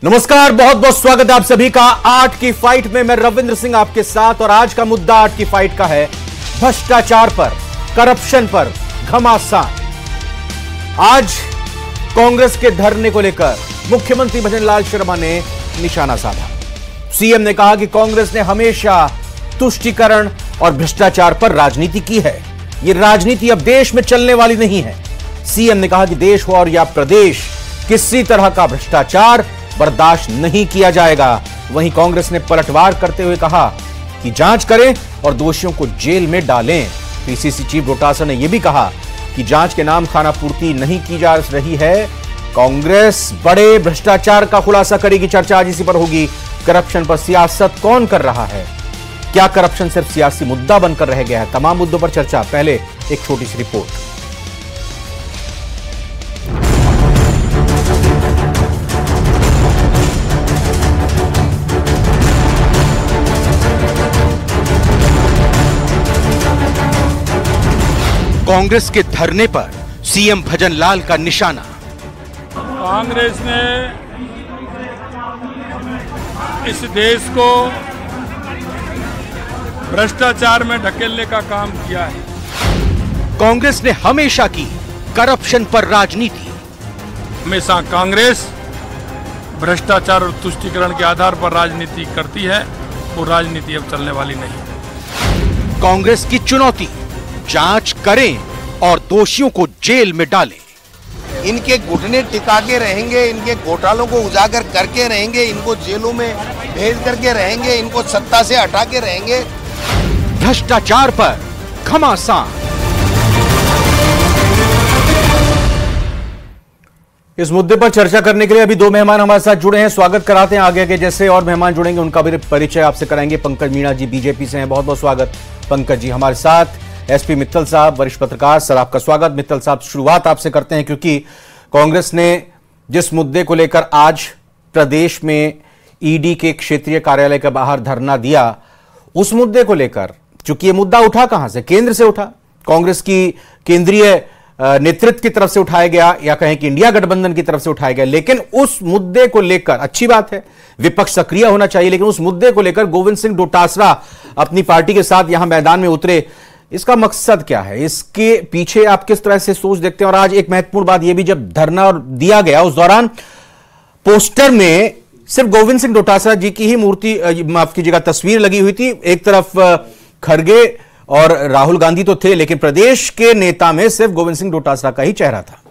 नमस्कार, बहुत बहुत स्वागत है आप सभी का आर्ट की फाइट में। मैं रविंद्र सिंह आपके साथ और आज का मुद्दा आर्ट की फाइट का है भ्रष्टाचार पर, करप्शन पर घमासान। आज कांग्रेस के धरने को लेकर मुख्यमंत्री भजनलाल शर्मा ने निशाना साधा। सीएम ने कहा कि कांग्रेस ने हमेशा तुष्टीकरण और भ्रष्टाचार पर राजनीति की है। यह राजनीति अब देश में चलने वाली नहीं है। सीएम ने कहा कि देश हो और या प्रदेश, किसी तरह का भ्रष्टाचार बर्दाश्त नहीं किया जाएगा। वहीं कांग्रेस ने पलटवार करते हुए कहा कि जांच करें और दोषियों को जेल में डालें। पीसीसी चीफ डोटासरा ने यह भी कहा कि जांच के नाम खाना पूर्ति नहीं की जा रही है। कांग्रेस बड़े भ्रष्टाचार का खुलासा करेगी। चर्चा आज इसी पर होगी। करप्शन पर सियासत कौन कर रहा है? क्या करप्शन सिर्फ सियासी मुद्दा बनकर रह गया है? तमाम मुद्दों पर चर्चा। पहले एक छोटी सी रिपोर्ट। कांग्रेस के धरने पर सीएम भजनलाल का निशाना। कांग्रेस ने इस देश को भ्रष्टाचार में ढकेलने का काम किया है। कांग्रेस ने हमेशा की करप्शन पर राजनीति। हमेशा कांग्रेस भ्रष्टाचार और तुष्टीकरण के आधार पर राजनीति करती है। वो राजनीति अब चलने वाली नहीं। कांग्रेस की चुनौती, जांच करें और दोषियों को जेल में डालें। इनके घुटने टिका के रहेंगे, इनके घोटालों को उजागर करके रहेंगे, इनको जेलों में भेज करके रहेंगे, इनको सत्ता से हटा के रहेंगे। भ्रष्टाचार पर घमासान। इस मुद्दे पर चर्चा करने के लिए अभी दो मेहमान हमारे साथ जुड़े हैं। स्वागत कराते हैं। आगे के जैसे और मेहमान जुड़ेंगे उनका भी परिचय आपसे कराएंगे। पंकज मीणा जी बीजेपी से हैं, बहुत बहुत स्वागत पंकज जी। हमारे साथ एसपी मित्तल साहब, वरिष्ठ पत्रकार, सर आपका स्वागत। मित्तल साहब, शुरुआत आपसे करते हैं क्योंकि कांग्रेस ने जिस मुद्दे को लेकर आज प्रदेश में ईडी के क्षेत्रीय कार्यालय के बाहर धरना दिया, उस मुद्दे को लेकर, चूंकि यह मुद्दा उठा कहां से? केंद्र से उठा, कांग्रेस की केंद्रीय नेतृत्व की तरफ से उठाया गया या कहें कि इंडिया गठबंधन की तरफ से उठाया गया। लेकिन उस मुद्दे को लेकर, अच्छी बात है विपक्ष सक्रिय होना चाहिए, लेकिन उस मुद्दे को लेकर गोविंद सिंह डोटासरा अपनी पार्टी के साथ यहां मैदान में उतरे। इसका मकसद क्या है? इसके पीछे आप किस तरह से सोच देखते हैं? और आज एक महत्वपूर्ण बात यह भी, जब धरना दिया गया उस दौरान पोस्टर में सिर्फ गोविंद सिंह डोटासरा जी की ही मूर्ति, माफ कीजिएगा, तस्वीर लगी हुई थी। एक तरफ खड़गे और राहुल गांधी तो थे, लेकिन प्रदेश के नेता में सिर्फ गोविंद सिंह डोटासरा का ही चेहरा था।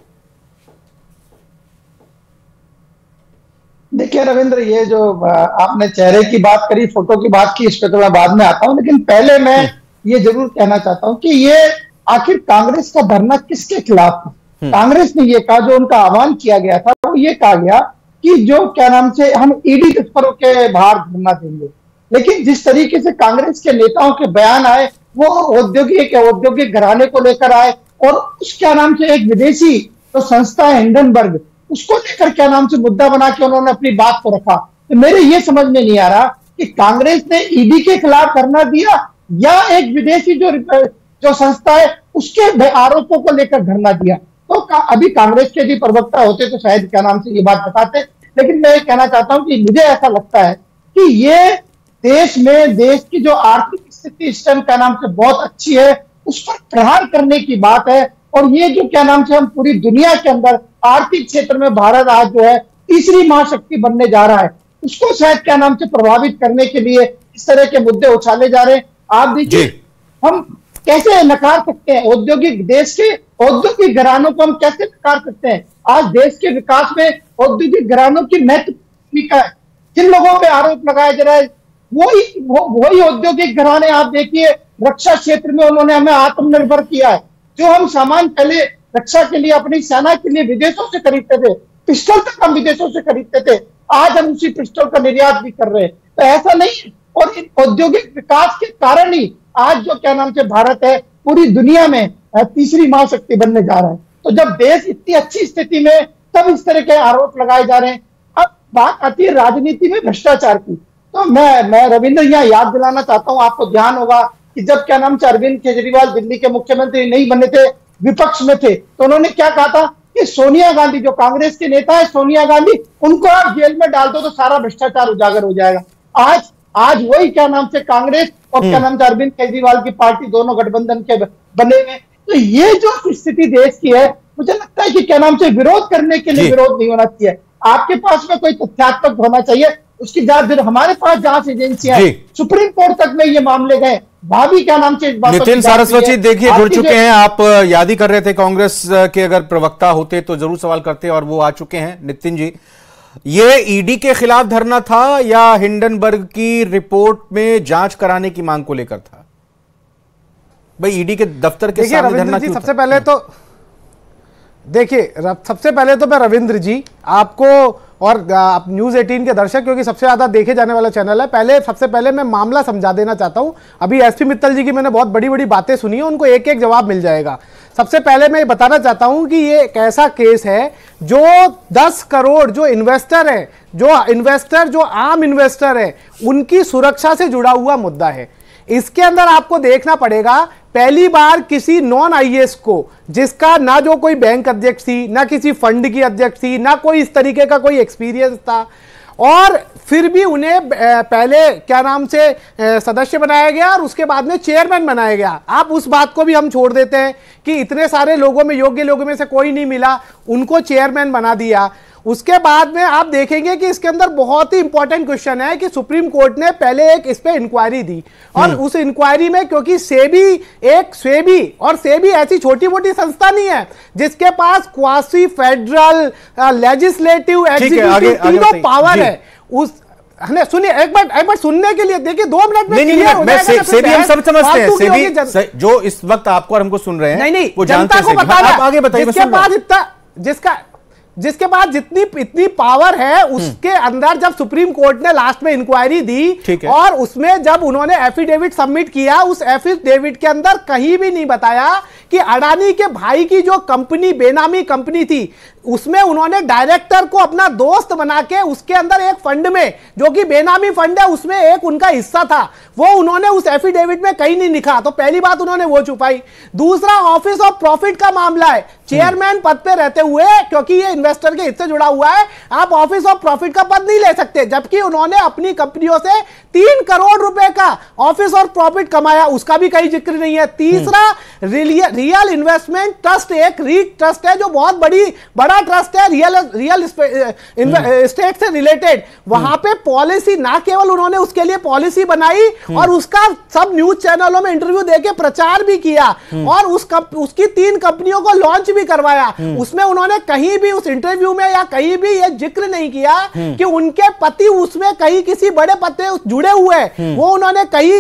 देखिए रविंद्र, ये जो आपने चेहरे की बात करी, फोटो की बात की, इस पर तो मैं बाद में आता हूं, लेकिन पहले मैं ये जरूर कहना चाहता हूं कि ये आखिर कांग्रेस का धरना किसके खिलाफ था? कांग्रेस ने ये कहा, जो उनका आह्वान किया गया था, वो ये कहा गया कि जो क्या नाम से हम ईडी दफ्तरों के बाहर धरना देंगे। लेकिन जिस तरीके से कांग्रेस के नेताओं के बयान आए, वो औद्योगिक घराने को लेकर आए और उस क्या नाम से एक विदेशी तो संस्था है हिंडनबर्ग, उसको लेकर क्या नाम से मुद्दा बना के उन्होंने अपनी बात को रखा। तो मेरे ये समझ में नहीं आ रहा कि कांग्रेस ने ईडी के खिलाफ धरना दिया या एक विदेशी जो संस्था है उसके आरोपों को लेकर धरना दिया। तो अभी कांग्रेस के भी प्रवक्ता होते तो शायद क्या नाम से ये बात बताते। लेकिन मैं कहना चाहता हूं कि मुझे ऐसा लगता है कि ये देश की जो आर्थिक स्थिति इस टाइम क्या नाम से बहुत अच्छी है, उस पर प्रहार करने की बात है। और ये जो क्या नाम से हम पूरी दुनिया के अंदर आर्थिक क्षेत्र में भारत आज जो है तीसरी महाशक्ति बनने जा रहा है, उसको शायद क्या नाम से प्रभावित करने के लिए इस तरह के मुद्दे उछाले जा रहे हैं। आप देखिए, हम कैसे नकार सकते हैं देश के औद्योगिक घरानों को? हम कैसे नकार सकते हैं? आज देश के विकास में औद्योगिक घरानों की महत्वपूर्ण भूमिका है। जिन लोगों पे आरोप लगाया जा रहा है वही औद्योगिक घराने, आप देखिए रक्षा क्षेत्र में उन्होंने हमें आत्मनिर्भर किया है। जो हम सामान पहले रक्षा के लिए अपनी सेना के लिए विदेशों से खरीदते थे, पिस्टल तक हम विदेशों से खरीदते थे, आज हम उसी पिस्टल का निर्यात भी कर रहे हैं। तो ऐसा नहीं है। और औद्योगिक विकास के कारण ही आज जो क्या नाम से भारत है पूरी दुनिया में तीसरी महाशक्ति बनने जा रहा है। तो जब देश इतनी अच्छी स्थिति में, तब इस तरह के आरोप लगाए जा रहे हैं। अब बात आती है राजनीति में भ्रष्टाचार की। तो मैं रविंद्र यहाँ याद दिलाना चाहता हूँ, आपको ध्यान होगा कि जब क्या नाम से अरविंद केजरीवाल दिल्ली के मुख्यमंत्री नहीं बने थे, विपक्ष में थे, तो उन्होंने क्या कहा था कि कि सोनिया गांधी, जो कांग्रेस के नेता है सोनिया गांधी, उनको आप जेल में डाल दो तो सारा भ्रष्टाचार उजागर हो जाएगा। आज वही क्या नाम से कांग्रेस और क्या नाम से अरविंद केजरीवाल की पार्टी, दोनों गठबंधन के बने हुए। तो ये जो स्थिति देश की है, मुझे लगता है कि क्या नाम से विरोध करने के लिए विरोध नहीं होना चाहिए, आपके पास में कोई तथ्यात्मक होना चाहिए, उसकी जांच। फिर हमारे पास जांच एजेंसियां, सुप्रीम कोर्ट तक में ये मामले गए, वहां भी क्या नाम से इस बात। नितिन सरस्वती देखिए जुड़ चुके हैं, आप याद ही कर रहे थे कांग्रेस के अगर प्रवक्ता होते तो जरूर सवाल करते, और वो आ चुके हैं। नितिन जी, ये ईडी के खिलाफ धरना था या हिंडनबर्ग की रिपोर्ट में जांच कराने की मांग को लेकर था? भाई ईडी के दफ्तर के सामने धरना क्यों था? सबसे पहले तो देखिए, सबसे पहले तो मैं रविंद्र जी आपको और आप न्यूज़ 18 के दर्शक, क्योंकि सबसे ज्यादा देखे जाने वाला चैनल है, सबसे पहले मैं मामला समझा देना चाहता हूं। अभी एसपी मित्तल जी की मैंने बहुत बड़ी बड़ी बातें सुनी है, उनको एक एक जवाब मिल जाएगा। सबसे पहले मैं बताना चाहता हूं कि ये एक ऐसा केस है जो 10 करोड़ जो इन्वेस्टर है, जो आम इन्वेस्टर है, उनकी सुरक्षा से जुड़ा हुआ मुद्दा है। इसके अंदर आपको देखना पड़ेगा, पहली बार किसी नॉन आईएएस को, जिसका ना जो कोई बैंक अध्यक्ष थी, ना किसी फंड की अध्यक्ष थी, ना कोई इस तरीके का कोई एक्सपीरियंस था, और फिर भी उन्हें पहले क्या नाम से सदस्य बनाया गया और उसके बाद में चेयरमैन बनाया गया। आप उस बात को भी हम छोड़ देते हैं कि इतने सारे लोगों में, योग्य लोगों में से कोई नहीं मिला, उनको चेयरमैन बना दिया। उसके बाद में आप देखेंगे कि इसके अंदर बहुत ही इंपॉर्टेंट क्वेश्चन है कि सुप्रीम कोर्ट ने पहले एक इस पे इंक्वायरी दी, और उस इंक्वायरी में, क्योंकि सेबी ऐसी छोटी मोटी संस्था नहीं है जिसके पास क्वासी फेडरल, लेजिस्लेटिव, एग्जीक्यूटिव तीनों पावर है। सुनिए एक बार सुनने के लिए देखिए, 2 मिनट में क्लियर हो जाएगा। सेबी हम सब समझते हैं, सेबी जो इस वक्त आपको और हमको सुन रहे हैं, नहीं वो जानते हैं। आप आगे बताइए। जिसके बाद इतनी पावर है, उसके अंदर जब सुप्रीम कोर्ट ने लास्ट में इंक्वायरी दी और उसमें जब उन्होंने एफिडेविट सबमिट किया, उस एफिडेविट के अंदर कहीं भी नहीं बताया कि अडानी के भाई की जो कंपनी, बेनामी कंपनी थी, उसमें उन्होंने डायरेक्टर को अपना दोस्त बना के उसके अंदर एक फंड में, जो कि बेनामी फंड है, उसमें एक उनका हिस्सा था, वो उन्होंने उस एफिडेविट में कहीं नहीं लिखा। तो पहली बात उन्होंने वो छुपाई। दूसरा, ऑफिस ऑफ प्रॉफिट का मामला है। चेयरमैन पद पे रहते हुए, क्योंकि ये इन्वेस्टर के हिस्से जुड़ा हुआ है, आप ऑफिस ऑफ प्रॉफिट का पद नहीं ले सकते, जबकि उन्होंने अपनी कंपनियों से 3 करोड़ रुपए का ऑफिस ऑफ प्रॉफिट कमाया, उसका भी कहीं जिक्र नहीं है। तीसरा, रियल इन्वेस्टमेंट ट्रस्ट, एक रीट ट्रस्ट है जो बहुत बड़ा ट्रस्ट है, रियल एस्टेट से रिलेटेड। वहां पे पॉलिसी, ना केवल उन्होंने उसके लिए पॉलिसी बनाई और उसका सब न्यूज चैनलों में इंटरव्यू देके प्रचार भी किया, और उसकी 3 कंपनियों को लॉन्च भी करवाया। उसमें उन्होंने कहीं भी उस इंटरव्यू में या कहीं भी यह जिक्र नहीं किया कि उनके पति उसमें कहीं किसी बड़े पद पे जुड़े हुए, वो उन्होंने कहीं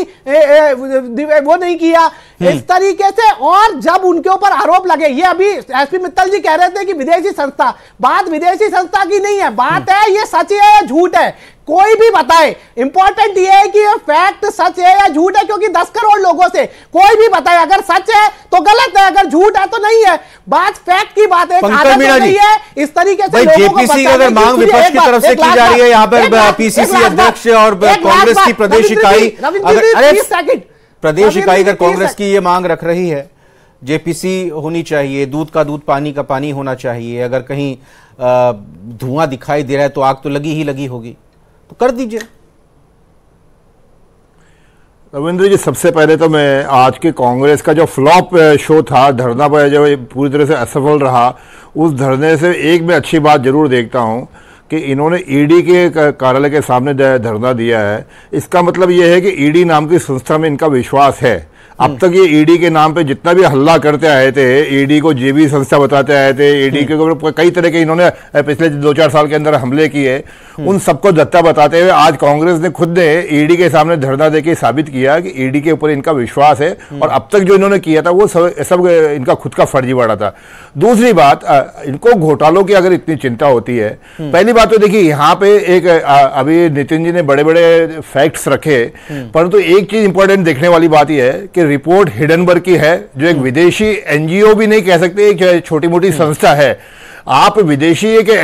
वो नहीं किया इस तरीके से। और जब उनके ऊपर आरोप लगे, ये अभी एसपी मित्तल जी कह रहे थे कि विदेशी संस्था, बात विदेशी संस्था की नहीं है, बात है ये सच है या झूठ है, कोई भी बताए। इंपॉर्टेंट ये है कि ये फैक्ट सच है या झूठ है, क्योंकि 10 करोड़ लोगों से कोई भी बताए, अगर सच है तो गलत है, अगर झूठ है तो नहीं है। बात फैक्ट की बात है, आदत नहीं है इस तरीके से लोगों को जेपीसी अगर मांग विपक्ष की तरफ से की जा रही है, यहाँ पर पीसीसी अध्यक्ष और कांग्रेस की प्रदेश इकाई, अगर कांग्रेस की ये मांग रख रही है, जेपीसी होनी चाहिए, दूध का दूध, पानी का पानी होना चाहिए, अगर कहीं धुआं दिखाई दे रहा है तो आग तो लगी ही लगी होगी, तो कर दीजिए। रविंद्र जी, सबसे पहले तो मैं आज के कांग्रेस का जो फ्लॉप शो था, धरना पर जो पूरी तरह से असफल रहा, उस धरने से एक मैं अच्छी बात जरूर देखता हूं कि इन्होंने ईडी के कार्यालय के सामने धरना दिया है। इसका मतलब यह है कि ईडी नाम की संस्था में इनका विश्वास है। अब तक ये ईडी के नाम पे जितना भी हल्ला करते आए थे, ईडी को जेबी संस्था बताते आए थे, ईडी के कई तरह के इन्होंने पिछले 2-4 साल के अंदर हमले किए, उन सबको दत्ता बताते हुए आज कांग्रेस ने खुद ने ईडी के सामने धरना देके साबित किया कि ईडी के ऊपर इनका विश्वास है, और अब तक जो इन्होंने किया था वो सब इनका खुद का फर्जीवाड़ा था। दूसरी बात, इनको घोटालों की अगर इतनी चिंता होती है, पहली बात तो देखिए यहाँ पे एक अभी नितिन जी ने बड़े बड़े फैक्ट्स रखे, परंतु एक चीज इंपॉर्टेंट देखने वाली बात यह है कि रिपोर्ट हिडनबर्ग की है, जो एक विदेशी एनजीओ भी नहीं कह सकते, एक छोटी मोटी संस्था है। आप विदेशी के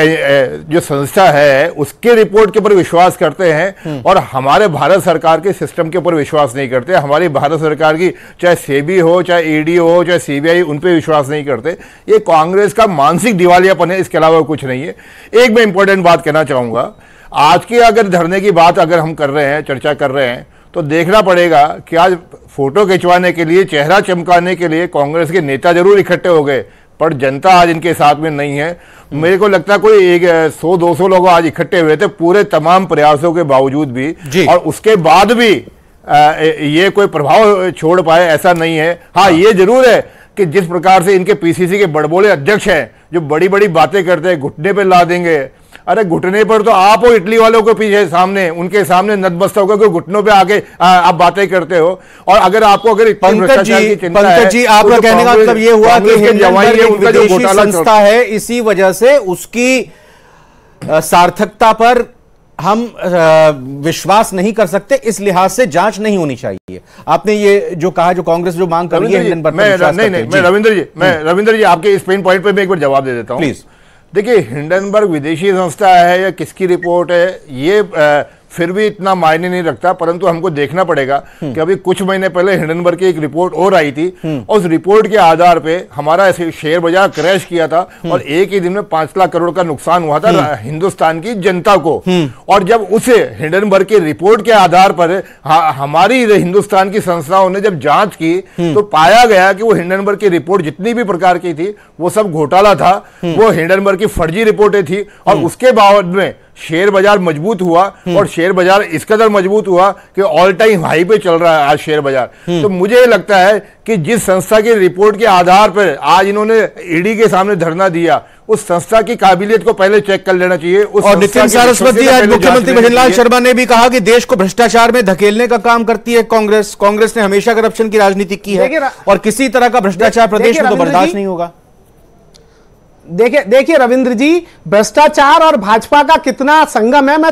जो संस्था है उसके रिपोर्ट के ऊपर विश्वास करते हैं और हमारे भारत सरकार के सिस्टम के ऊपर विश्वास नहीं करते। हमारी भारत सरकार की चाहे सेबी हो, चाहे ईडी हो, चाहे सीबीआई, उन पे विश्वास नहीं करते। ये कांग्रेस का मानसिक दिवालियापन है, इसके अलावा कुछ नहीं है। एक मैं इंपॉर्टेंट बात कहना चाहूंगा, आज के अगर धरने की बात अगर हम कर रहे हैं, चर्चा कर रहे हैं, तो देखना पड़ेगा कि आज फोटो खिंचवाने के लिए, चेहरा चमकाने के लिए कांग्रेस के नेता जरूर इकट्ठे हो गए, पर जनता आज इनके साथ में नहीं है। मेरे को लगता है कोई 100-200 लोग आज इकट्ठे हुए थे पूरे तमाम प्रयासों के बावजूद भी, और उसके बाद भी ये कोई प्रभाव छोड़ पाए ऐसा नहीं है। हाँ, ये जरूर है कि जिस प्रकार से इनके पीसीसी के बड़बोले अध्यक्ष हैं जो बड़ी बड़ी बातें करते हैं, घुटने पे ला देंगे। अरे घुटने पर तो आप हो इटली वालों को पीछे सामने, उनके सामने नतमस्तक होकर घुटनों पे आके आप बातें करते हो। और अगर आपको अगर पंकज जी आपका कहने का मतलब ये हुआ कि हिंडनबर्ग विदेशी संस्था है, इसी वजह से उसकी सार्थकता पर हम विश्वास नहीं कर सकते, इस लिहाज से जांच नहीं होनी चाहिए। आपने ये जो कहा, जो कांग्रेस जो मांग कर रही है हिंडनबर्ग, मैं रविंद्र जी आपके इस पेन पॉइंट पे मैं एक बार जवाब दे देता हूं प्लीज। देखिए, हिंडनबर्ग विदेशी संस्था है या किसकी रिपोर्ट है, ये फिर भी इतना मायने नहीं रखता, परंतु हमको देखना पड़ेगा कि अभी कुछ महीने पहले हिंडनबर्ग की एक रिपोर्ट और आई थी, और उस रिपोर्ट के आधार पे हमारा शेयर बाजार क्रैश किया था और एक ही दिन में 5 लाख करोड़ का नुकसान हुआ था हिंदुस्तान की जनता को। और जब उस हिंडनबर्ग की रिपोर्ट के आधार पर हमारी हिंदुस्तान की संस्थाओं ने जब जांच की तो पाया गया कि वो हिंडनबर्ग की रिपोर्ट जितनी भी प्रकार की थी वो सब घोटाला था, वो हिंडनबर्ग की फर्जी रिपोर्टें थी। और उसके बाद में शेयर बाजार मजबूत हुआ, और शेयर बाजार इस कदर मजबूत हुआ कि ऑल टाइम हाई पे चल रहा है आज शेयर बाजार। तो मुझे लगता है कि जिस संस्था की रिपोर्ट के आधार पर आज इन्होंने ईडी के सामने धरना दिया, उस संस्था की काबिलियत को पहले चेक कर लेना चाहिए। और नितिन सरस्वती, आज मुख्यमंत्री भजनलाल शर्मा ने भी कहा कि देश को भ्रष्टाचार में धकेलने का काम करती है कांग्रेस। कांग्रेस ने हमेशा करप्शन की राजनीति की है और किसी तरह का भ्रष्टाचार प्रदेश में तो बर्दाश्त नहीं होगा। देखिए रविंद्र जी, भ्रष्टाचार और भाजपा का कितना संगम है, मैं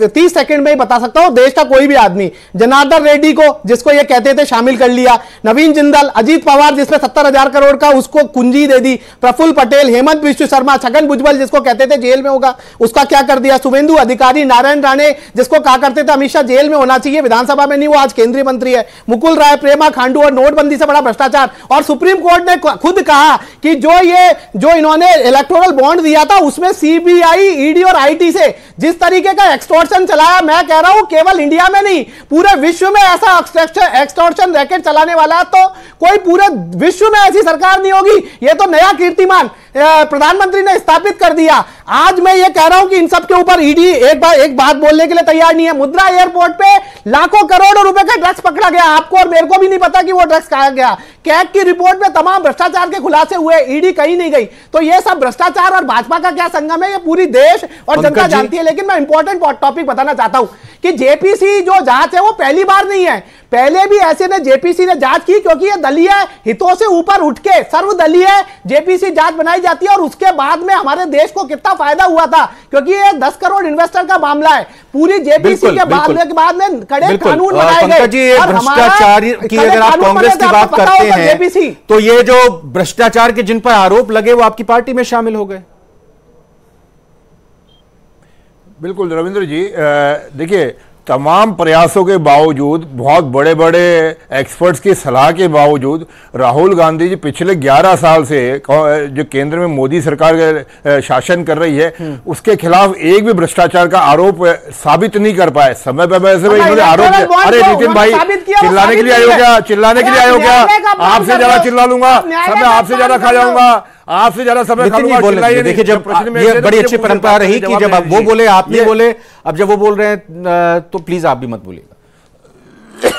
30 सेकंड में ही बता सकता हूं। देश का कोई भी आदमी, जनार्दन रेड्डी को जिसको ये कहते थे शामिल कर लिया, नवीन जिंदल, अजीत पवार जिसमें 70,000 करोड़ का उसको कुंजी दे दी, प्रफुल्ल पटेल, हेमंत बिश्व शर्मा, छगन भुजबल जिसको कहते थे जेल में होगा उसका क्या कर दिया, शुभेंदु अधिकारी, नारायण राणे जिसको कहा करते थे अमित शाह जेल में होना चाहिए, विधानसभा में नहीं, वो आज केंद्रीय मंत्री है, मुकुल राय, प्रेमा खांडू, और नोटबंदी से बड़ा भ्रष्टाचार। और सुप्रीम कोर्ट ने खुद कहा कि जो इन्होंने इलेक्टोरल बॉन्ड दिया था उसमें सीबीआई, ईडी और आईटी से जिस तरीके का एक्सटॉर्शन चलाया, मैं कह रहा हूं केवल इंडिया में नहीं पूरे विश्व में ऐसा एक्सटॉर्शन रैकेट चलाने वाला तो कोई पूरे विश्व में ऐसी सरकार नहीं होगी। यह तो नया कीर्तिमान प्रधानमंत्री ने स्थापित कर दिया। आज मैं ये कह रहा हूं कि इन सब के ऊपर ईडी एक बात बोलने के लिए तैयार नहीं है। मुद्रा एयरपोर्ट पे लाखों करोड़ों रुपए का ड्रग्स पकड़ा गया, आपको और मेरे को भी नहीं पता कि वो ड्रग्स कहा गया। कैग की रिपोर्ट में तमाम भ्रष्टाचार के खुलासे हुए, ईडी कहीं नहीं गई। तो ये सब भ्रष्टाचार और भाजपा का क्या संगम है, ये पूरी देश और जनता जानती है। लेकिन मैं इंपॉर्टेंट टॉपिक बताना चाहता हूं कि जेपीसी जो जांच है वो पहली बार नहीं है, पहले भी ऐसे ने जेपीसी ने जांच की, क्योंकि ये दलीय हितों से ऊपर उठ के सर्वदलीय जेपीसी जांच बनाई जाती है। और उसके बाद में हमारे देश को कितना फायदा हुआ था, क्योंकि ये 10 करोड़ इन्वेस्टर का मामला है। पूरी जेपीसी के बाद में कड़े कानून बनाए गए। भ्रष्टाचार की अगर आप कांग्रेस की बात करते हैं तो ये जो भ्रष्टाचार के जिन पर आरोप लगे वो आपकी पार्टी में शामिल हो गए। बिल्कुल रविंद्र जी, देखिए तमाम प्रयासों के बावजूद, बहुत बड़े बड़े एक्सपर्ट्स की सलाह के बावजूद राहुल गांधी जी पिछले 11 साल से जो केंद्र में मोदी सरकार शासन कर रही है उसके खिलाफ एक भी भ्रष्टाचार का आरोप साबित नहीं कर पाए। समय पर वैसे भाई इन्होंने आरोप, अरे नितिन भाई चिल्लाने के लिए आए हो क्या, चिल्लाने के लिए आए हो क्या? आपसे ज्यादा चिल्ला लूंगा, समय आपसे ज्यादा खा जाऊंगा, आपसे ज्यादा समय खाऊंगा। देखिए, जब ये बड़ी अच्छी परंपरा रही कि जब आप वो बोले आप नहीं बोले, अब जब वो बोल रहे हैं तो प्लीज आप भी मत बोलिएगा।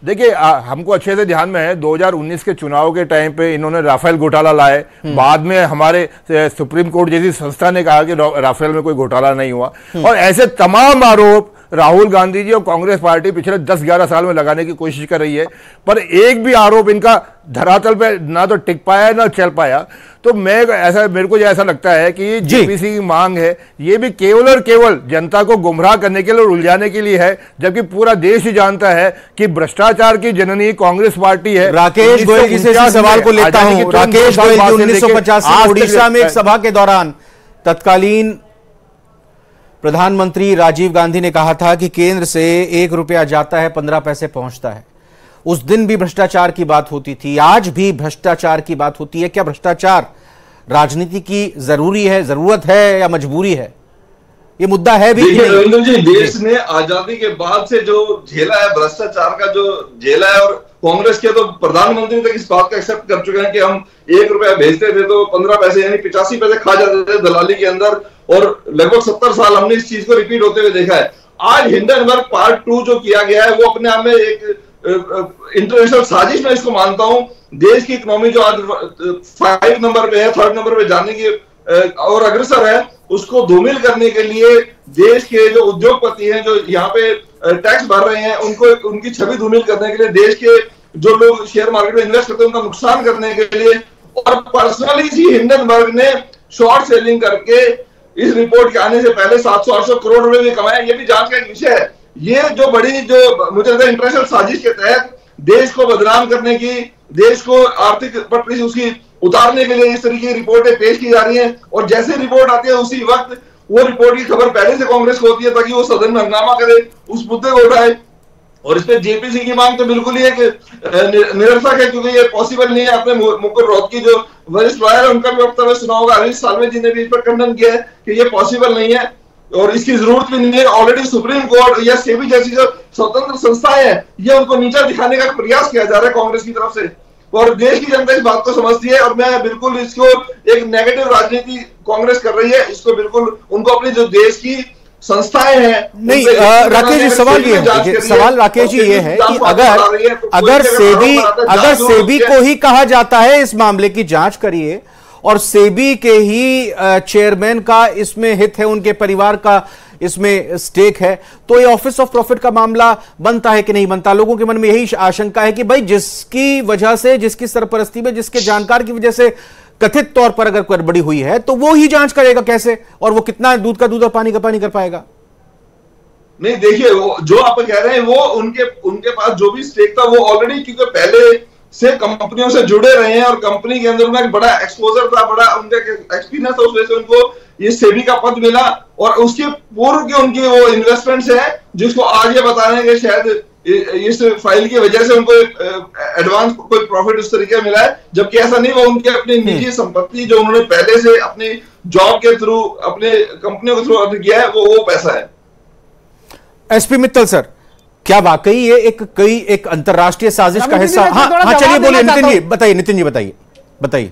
देखिए, हमको अच्छे से ध्यान में है 2019 के चुनाव के टाइम पे इन्होंने राफेल घोटाला लाए, बाद में हमारे सुप्रीम कोर्ट जैसी संस्था ने कहा कि राफेल में कोई घोटाला नहीं हुआ। और ऐसे तमाम आरोप राहुल गांधी जी और कांग्रेस पार्टी पिछले 10-11 साल में लगाने की कोशिश कर रही है, पर एक भी आरोप इनका धरातल पे ना तो टिक पाया ना चल पाया। तो मेरे को ऐसा लगता है कि जेपीसी की मांग है ये भी केवल और केवल जनता को गुमराह करने के लिए और उलझाने के लिए है, जबकि पूरा देश ही जानता है कि भ्रष्टाचार की जननी कांग्रेस पार्टी है। राकेश गोयल जी से सवाल को लेता हूं। राकेश गोयल 1985 उड़ीसा में एक सभा के दौरान तत्कालीन प्रधानमंत्री राजीव गांधी ने कहा था कि केंद्र से 1 रुपया जाता है 15 पैसे पहुंचता है। उस दिन भी भ्रष्टाचार की बात होती थी, आज भी भ्रष्टाचार की बात होती है। क्या भ्रष्टाचार राजनीति की जरूरत है या मजबूरी है? ये मुद्दा है भी। रविंद्र जी, देश ने आजादी के बाद से जो झेला है, भ्रष्टाचार का जो झेला है, और कांग्रेस के तो प्रधानमंत्री तक इस बात का एक्सेप्ट कर चुके हैं कि हम 1 रुपया भेजते थे तो 15 पैसे यानी 85 पैसे खा जाते थे दलाली के अंदर, और लगभग 70 साल हमने इस चीज को रिपीट होते हुए देखा है। आज हिंडनबर्ग पार्ट 2 जो किया गया है वो अपने आप में एक इंटरनेशनल साजिश में इसको मानता हूं। देश की इकोनॉमी जो आज 5 नंबर पे है, 3rd नंबर पे जाने की और अग्रसर है, उसको धूमिल करने के लिए देश के जो उद्योगपति हैं, जो यहाँ पे टैक्स भर रहे हैं, उनको उनकी छवि धूमिल करने के लिए, देश के जो लोग शेयर मार्केट में इन्वेस्ट करते हैं उनका नुकसान करने के लिए, और पर्सनली ही हिंडनबर्ग ने शॉर्ट सेलिंग करके इस रिपोर्ट के आने से पहले 700-800 करोड़ रुपए भी कमाए। ये भी जांच का एक विषय है। ये जो बड़ी जो मुझे लगता है इंटरनेशनल साजिश के तहत देश को बदनाम करने की, देश को आर्थिक पटरी से उसकी उतारने के लिए इस तरीके की रिपोर्टें पेश की जा रही हैं, और जैसे रिपोर्ट आती है उसी वक्त वो रिपोर्ट की खबर पहले से कांग्रेस को होती है ताकि वो सदन में हंगामा करे, उस मुद्दे को उठाए। और इस पे जेपीसी की मांग तो बिल्कुल ही एक निरर्थक है, क्योंकि ये पॉसिबल नहीं है। आपने मुकुल रोहतगी जो वरिष्ठ लॉयर है उनका भी वक्तव्य सुना होगा, हरीश साल्वे जी ने भी इस पर खंडन किया है कि ये पॉसिबल नहीं है और इसकी जरूरत भी नहीं है। ऑलरेडी सुप्रीम कोर्ट या सेबी जैसी जो स्वतंत्र संस्थाएं हैं, ये उनको नीचा दिखाने का प्रयास किया जा रहा है कांग्रेस की तरफ से, और देश की जनता इस बात को समझती है। और मैं बिल्कुल इसको एक नेगेटिव राजनीति कांग्रेस कर रही है, इसको बिल्कुल उनको अपनी जो देश की संस्थाएं हैं नहीं। राकेश जी, सवाल ये है, सवाल राकेश जी ये है कि अगर सेबी को ही कहा जाता है इस मामले की जांच करिए, और सेबी के ही चेयरमैन का इसमें हित है, उनके परिवार का इसमें स्टेक है, तो ये ऑफिस ऑफ प्रॉफिट का मामला बनता है कि नहीं बनता? लोगों के मन में यही आशंका है कि भाई जिसकी वजह से, जिसकी सरपरस्ती में, जिसके जानकार की वजह से कथित तौर पर अगर गड़बड़ी हुई है तो वो ही जांच करेगा कैसे, और वो कितना दूध का दूध और पानी का पानी कर पाएगा? नहीं, देखिए जो आप कह रहे हैं वो उनके पास जो भी स्टेक था वो ऑलरेडी, क्योंकि पहले से कंपनियों से जुड़े रहे हैं और कंपनी के अंदर उनका एक बड़ा एक्सपोजर था, बड़ा उनका एक्सपीरियंस था, उस वजह से उनको ये सेबी का पद मिला। और उसके पूर्व के उनके वो इन्वेस्टमेंट्स हैं जिसको आज ये बता रहे हैं कि शायद इस फाइल की वजह से उनको एडवांस कोई प्रॉफिट उस तरीके मिला है, जबकि ऐसा नहीं। वो उनकी अपनी निजी संपत्ति जो उन्होंने पहले से अपनी जॉब के थ्रू, अपने कंपनियों के थ्रू अर्न किया है, वो पैसा है। एसपी मित्तल सर, क्या वाकई ये एक अंतरराष्ट्रीय साजिश का हिस्सा? हाँ, चलिए बोलिए नितिन जी, बताइए।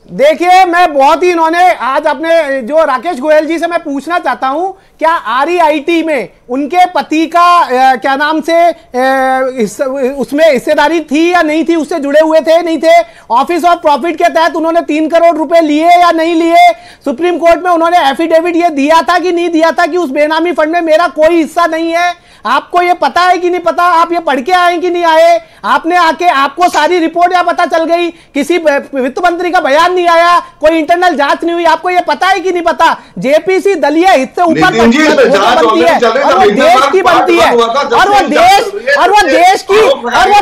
देखिए, मैं बहुत ही इन्होंने आज अपने जो राकेश गोयल जी से मैं पूछना चाहता हूं, क्या REIT में उनके पति का क्या नाम से उसमें हिस्सेदारी थी या नहीं थी? उससे जुड़े हुए थे, नहीं थे? ऑफिस ऑफ प्रॉफिट के तहत उन्होंने 3 करोड़ रुपए लिए या नहीं लिए? सुप्रीम कोर्ट में उन्होंने एफिडेविट ये दिया था कि नहीं दिया था कि उस बेनामी फंड में मेरा कोई हिस्सा नहीं है? आपको ये पता है कि नहीं पता? आप ये पढ़ के आए कि नहीं आए? आपने आके आपको सारी रिपोर्ट या पता चल गई? किसी वित्त मंत्री का बयान नहीं आया, कोई इंटरनल जांच नहीं हुई, आपको ये पता है कि नहीं पता? जेपीसी दलीय हित से ऊपर बनती है, और वो देश की बनती है, और वो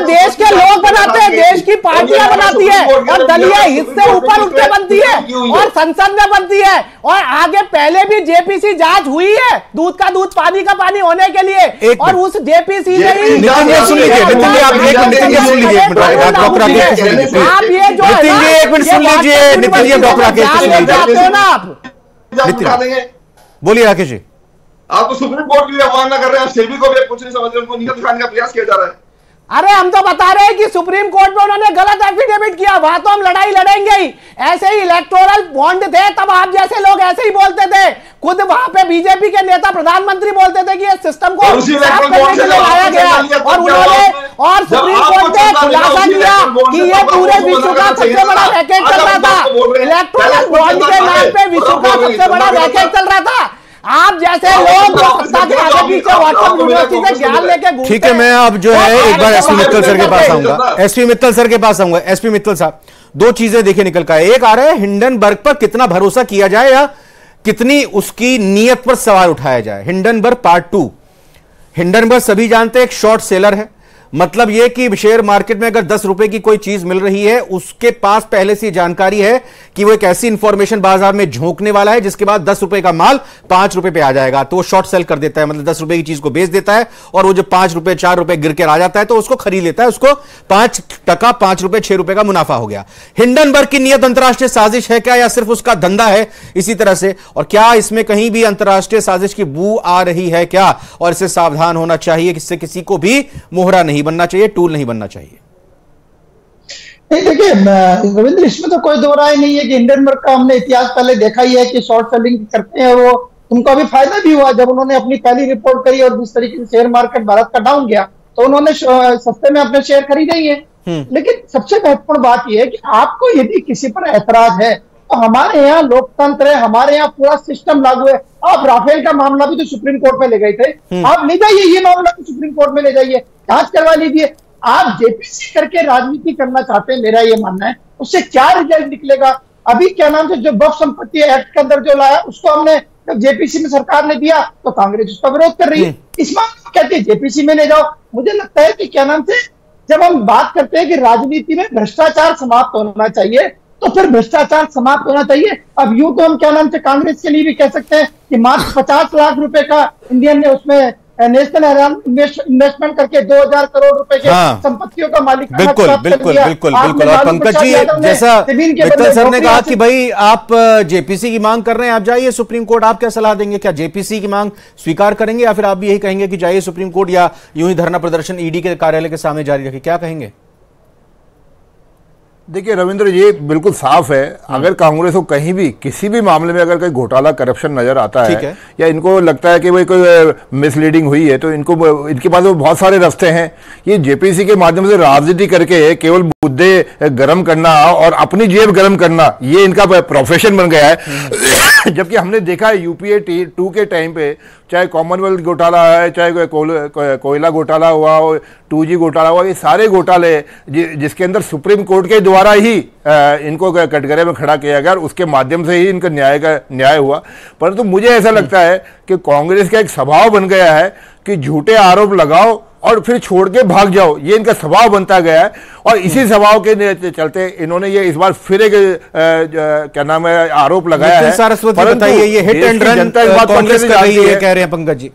देश के लोग बनाते हैं, देश की पार्टियां बनाती है, और दलीय हित से ऊपर उठ के बनती है, और संसद में बनती है। और आगे पहले भी जेपीसी जांच हुई है, दूध का दूध पानी का पानी होने के लिए, और उस जेपीसी ने ही सुन लीजिए, आप ये जो बोलिए राकेश जी। आप तो सुप्रीम कोर्ट की भी अवमानना कर रहे हैं, सेबी को भी कुछ नहीं समझ रहे, उनको नीचा दिखाने का प्रयास किया जा रहा है। अरे हम तो बता रहे हैं कि सुप्रीम कोर्ट में उन्होंने गलत एफिडेविट किया, वहां तो हम लड़ाई लड़ेंगे ही। ऐसे ही इलेक्टोरल बॉन्ड थे, तब आप जैसे लोग ऐसे ही बोलते थे। खुद वहां पे बीजेपी के नेता प्रधानमंत्री बोलते थे कि इस सिस्टम को साफ करने के लिए लाया गया, और उन्होंने और सुप्रीम कोर्ट ने खुलासा किया कि ये पूरे विश्व का सबसे बड़ा रैकेट चल रहा था। इलेक्टोरल बॉन्ड के नाम पे विश्व का सबसे बड़ा रैकेट चल रहा था। आप जैसे लोग सत्ता के आगे पीछे व्हाट्सएप यूनिवर्सिटी से ज्ञान लेके घूमते हैं। ठीक है, मैं अब जो है एक बार एसपी मित्तल सर के पास आऊंगा। एसपी मित्तल सर के पास आऊंगा। एसपी मित्तल साहब, 2 चीजें देखिए निकल कर, एक आ रहा है हिंडनबर्ग पर कितना भरोसा किया जाए या कितनी उसकी नीयत पर सवाल उठाया जाए। हिंडनबर्ग पार्ट 2, हिंडनबर्ग सभी जानते हैं एक शॉर्ट सेलर है, मतलब यह कि शेयर मार्केट में अगर 10 रुपए की कोई चीज मिल रही है, उसके पास पहले से जानकारी है कि वो एक ऐसी इंफॉर्मेशन बाजार में झोंकने वाला है जिसके बाद 10 रुपए का माल 5 रुपए पे आ जाएगा, तो वो शॉर्ट सेल कर देता है, मतलब 10 रुपए की चीज को बेच देता है और वो जब 5 रुपए 4 रुपए गिर के आ जाता है तो उसको खरीद लेता है, उसको 5% 5 रुपए 6 रुपए का मुनाफा हो गया। हिंडनबर्ग की नियत अंतरराष्ट्रीय साजिश है क्या या सिर्फ उसका धंधा है इसी तरह से, और क्या इसमें कहीं भी अंतरराष्ट्रीय साजिश की बू आ रही है क्या, और इससे सावधान होना चाहिए, इससे किसी को भी मोहरा नहीं बनना चाहिए, टूल नहीं बनना चाहिए? नहीं, देखिए रविंद्र, इसमें तो कोई दो राय नहीं है कि हिंडनबर्ग का हमने इतिहास पहले देखा ही है कि शॉर्ट सेलिंग करते हैं वो, उनको अभी फायदा भी हुआ जब उन्होंने अपनी पहली रिपोर्ट करी और जिस तरीके से शेयर मार्केट भारत का डाउन गया तो उन्होंने सस्ते में अपने शेयर खरीदे ही है। लेकिन सबसे महत्वपूर्ण बात यह है कि आपको यदि किसी पर ऐतराज है तो हमारे यहाँ लोकतंत्र है, हमारे यहाँ पूरा सिस्टम लागू है। आप राफेल का मामला भी तो सुप्रीम कोर्ट में ले गए थे, आप ले जाइए, ये मामला भी सुप्रीम कोर्ट में ले जाइए, जांच करवा लीजिए। आप जेपीसी करके राजनीति करना चाहते हैं, मेरा ये मानना है, उससे क्या रिजल्ट निकलेगा? अभी क्या नाम से जो वक्फ संपत्ति एक्ट के अंदर जो लाया उसको हमने जब जेपीसी में सरकार ने दिया तो कांग्रेस उसका विरोध कर रही है। इस मामले कहते हैं जेपीसी में ले जाओ। मुझे लगता है कि क्या नाम से जब हम बात करते हैं कि राजनीति में भ्रष्टाचार समाप्त होना चाहिए तो फिर भ्रष्टाचार समाप्त होना चाहिए। अब यूं तो हम क्या नाम से कांग्रेस के लिए भी कह सकते हैं कि मात्र 50 लाख रुपए का इंडियन ने उसमें नेशनल इन्वेस्टमेंट करके 2000 करोड़ रुपए के संपत्तियों का मालिक बिल्कुल बिल्कुल बिल्कुल बिल्कुल। और पंकज जी, जैसा मित्तल सर ने कहा कि भाई आप जेपीसी की मांग कर रहे हैं, आप जाइए सुप्रीम कोर्ट, आप क्या सलाह देंगे? क्या जेपीसी की मांग स्वीकार करेंगे या फिर आप भी यही कहेंगे कि जाइए सुप्रीम कोर्ट, या यूं ही धरना प्रदर्शन ईडी के कार्यालय के सामने जारी रखें? क्या कहेंगे? देखिए रविंद्र, ये बिल्कुल साफ है, अगर कांग्रेस को कहीं भी किसी भी मामले में अगर कोई घोटाला करप्शन नजर आता है या इनको लगता है कि भाई कोई मिसलीडिंग हुई है तो इनके पास बहुत सारे रास्ते हैं। ये जेपीसी के माध्यम से राजनीति करके केवल मुद्दे गर्म करना और अपनी जेब गर्म करना, ये इनका प्रोफेशन बन गया है। जबकि हमने देखा है यूपीए 2 के टाइम पे, चाहे कॉमनवेल्थ घोटाला है, चाहे कोयला घोटाला हुआ, 2G घोटाला हुआ, ये सारे घोटाले जिसके अंदर सुप्रीम कोर्ट के द्वारा ही इनको कटघरे में खड़ा किया गया और उसके माध्यम से ही इनका न्याय हुआ। परंतु मुझे ऐसा लगता है कि कांग्रेस का एक स्वभाव बन गया है कि झूठे आरोप लगाओ और फिर छोड़ के भाग जाओ, ये इनका स्वभाव बनता गया है। और इसी स्वभाव के चलते इन्होंने ये इस बार फिर एक क्या नाम है आरोप लगाया है। सरस्वती बताइए, ये हिट एंड रन कांग्रेस कर रही है, कह रहे हैं पंकज जी।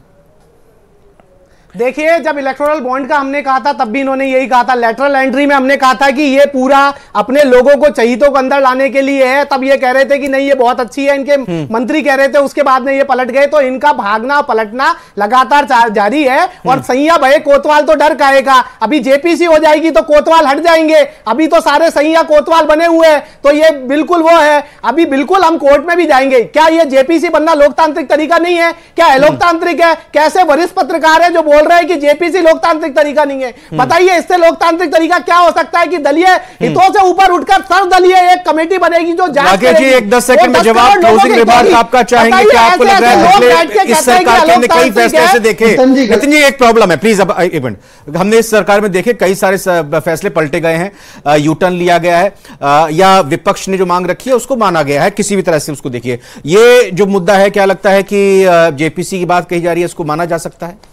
देखिए, जब इलेक्टोरल बॉन्ड का हमने कहा था तब भी इन्होंने यही कहा था, लेटरल एंट्री में हमने कहा था कि ये पूरा अपने लोगों को चहीतों को अंदर लाने के लिए है, तब ये कह रहे थे कि नहीं ये बहुत अच्छी है, इनके मंत्री कह रहे थे, उसके बाद में ये पलट गए। तो इनका भागना पलटना लगातार जारी है। और सैया भये कोतवाल तो डर काएगा, अभी जेपीसी हो जाएगी तो कोतवाल हट जाएंगे, अभी तो सारे सैया कोतवाल बने हुए हैं, तो ये बिल्कुल वो है, अभी बिल्कुल हम कोर्ट में भी जाएंगे। क्या ये जेपीसी बनना लोकतांत्रिक तरीका नहीं है? क्या अलोकतांत्रिक है? कैसे वरिष्ठ पत्रकार है जो बोल रहे हैं कि जेपीसी लोकतांत्रिक तरीका नहीं है? बताइए, इससे लोकतांत्रिक तरीका क्या हो सकता है कि दलीय हितों से ऊपर उठकर सर्वदलीय एक कमेटी बनेगी जो जांच करेगी? एक 10 सेकंड में जवाब, क्लोजिंग रिमार्क आपका चाहेंगे कि आपको लग रहा है इस सरकार के कई फैसले से देखे? नितिन जी, एक प्रॉब्लम है, प्लीज अब एक मिनट। हमने इस सरकार में देखे कई सारे फैसले पलटे गए हैं, यूटर्न लिया गया है, या विपक्ष ने जो मांग रखी है उसको माना गया है, किसी भी तरह से उसको देखिए। ये जो मुद्दा है, क्या लगता है कि जेपीसी की बात कही जा रही है, इसको माना जा सकता है?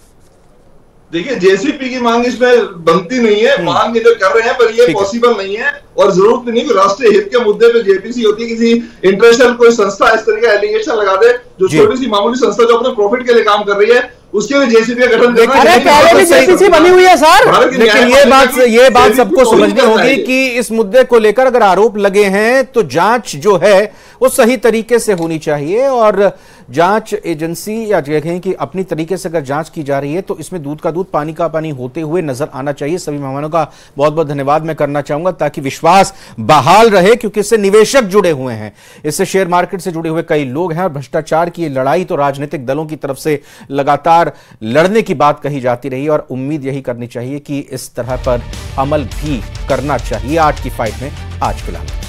देखिए, जेसीपी की मांग इसमें बनती नहीं है, मांग ये कर रहे हैं पर ये पॉसिबल नहीं है और जरूरत नहीं कि राष्ट्रीय हित के मुद्दे पे जेपीसी होती है। किसी इंटरनेशनल कोई संस्था इस तरह का एलिगेशन लगा दे, जो छोटी सी मामूली संस्था जो अपने प्रॉफिट के लिए काम कर रही है, उसके लिए जेसीपी का गठन करना। अरे पहले भी जेपीसी बनी हुई है सर। लेकिन ये बात सबको समझनी होगी कि इस मुद्दे को लेकर अगर आरोप लगे हैं तो जांच जो है वो सही तरीके से होनी चाहिए, और जांच एजेंसी या कहें कि अपनी तरीके से अगर जांच की जा रही है तो इसमें दूध का दूध पानी का पानी होते हुए नजर आना चाहिए। सभी मेहमानों का बहुत बहुत धन्यवाद मैं करना चाहूंगा ताकि विश्वास बहाल रहे, क्योंकि इससे निवेशक जुड़े हुए हैं, इससे शेयर मार्केट से जुड़े हुए कई लोग हैं, और भ्रष्टाचार की लड़ाई तो राजनीतिक दलों की तरफ से लगातार लड़ने की बात कही जाती रही, और उम्मीद यही करनी चाहिए कि इस तरह पर अमल भी करना चाहिए। आज की फाइट में आज फिलहाल